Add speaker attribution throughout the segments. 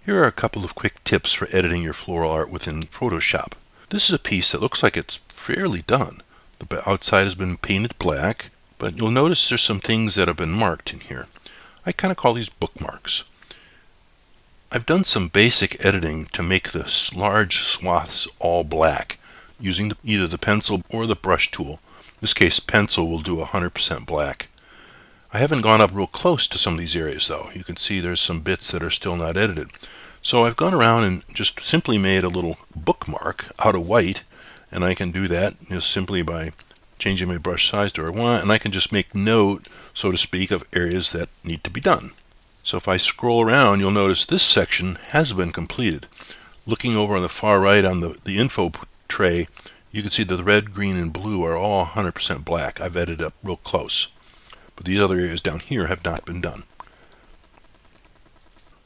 Speaker 1: Here are a couple of quick tips for editing your floral art within Photoshop. This is a piece that looks like it's fairly done. The outside has been painted black, but you'll notice there's some things that have been marked in here. I kind of call these bookmarks. I've done some basic editing to make the large swaths all black using either the pencil or the brush tool. In this case, pencil will do 100% black. I haven't gone up real close to some of these areas though. You can see there's some bits that are still not edited. So I've gone around and just simply made a little bookmark out of white, and I can do that just simply by changing my brush size to where I want, and I can just make note, so to speak, of areas that need to be done. So if I scroll around, you'll notice this section has been completed. Looking over on the far right on the info tray, you can see that the red, green, and blue are all 100% black. I've edited up real close. But these other areas down here have not been done.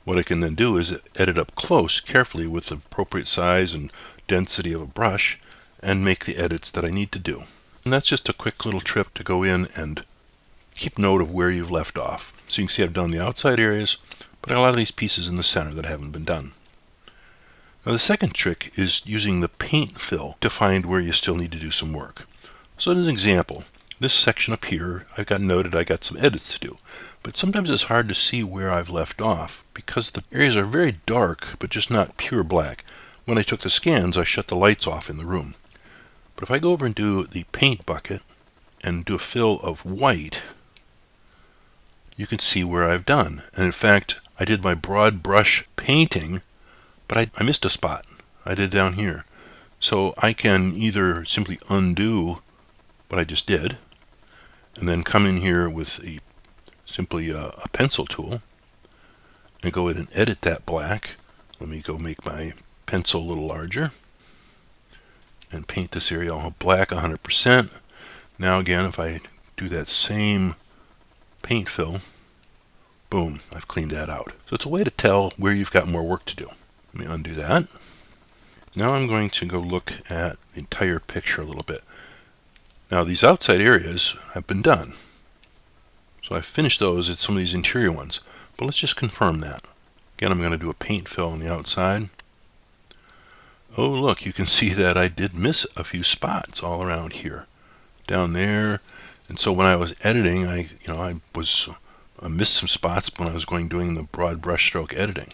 Speaker 1: What I can then do is edit up close carefully with the appropriate size and density of a brush and make the edits that I need to do. And that's just a quick little trip to go in and keep note of where you've left off. So you can see I've done the outside areas, but a lot of these pieces in the center that haven't been done. Now the second trick is using the paint fill to find where you still need to do some work. So as an example, this section up here, I've got noted I got some edits to do, but sometimes it's hard to see where I've left off because the areas are very dark, but just not pure black. When I took the scans, I shut the lights off in the room. But if I go over and do the paint bucket and do a fill of white, you can see where I've done. And in fact, I did my broad brush painting, but I missed a spot. I did down here. So I can either simply undo what I just did, and then come in here with simply a pencil tool and go ahead and edit that black. Let me go make my pencil a little larger and paint this area all black 100%. Now again, if I do that same paint fill, boom, I've cleaned that out. So it's a way to tell where you've got more work to do. Let me undo that. Now I'm going to go look at the entire picture a little bit. Now these outside areas have been done. So I've finished those at some of these interior ones. But let's just confirm that. Again, I'm going to do a paint fill on the outside. Oh look, you can see that I did miss a few spots all around here. Down there. And so when I was editing, I missed some spots when I was doing the broad brush stroke editing.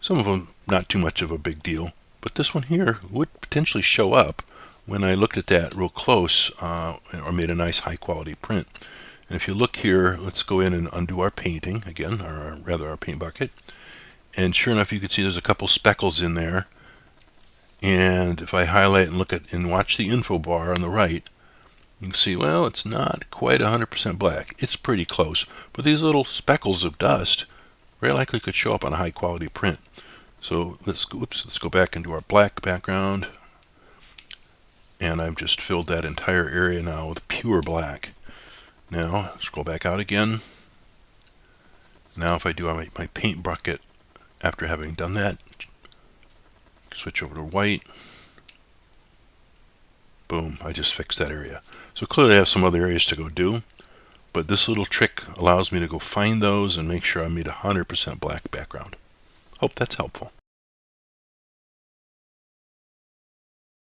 Speaker 1: Some of them not too much of a big deal, but this one here would potentially show up when I looked at that real close or made a nice high quality print. And if you look here, let's go in and undo our painting again, or rather our paint bucket. And sure enough, you can see there's a couple speckles in there. And if I highlight and look at and watch the info bar on the right, you can see, well, it's not quite 100% black. It's pretty close. But these little speckles of dust very likely could show up on a high quality print. So let's go back and do our black background. And I've just filled that entire area now with pure black. Now, scroll back out again. Now if I do my paint bucket after having done that, switch over to white. Boom, I just fixed that area. So clearly I have some other areas to go do, but this little trick allows me to go find those and make sure I made a 100% black background. Hope that's helpful.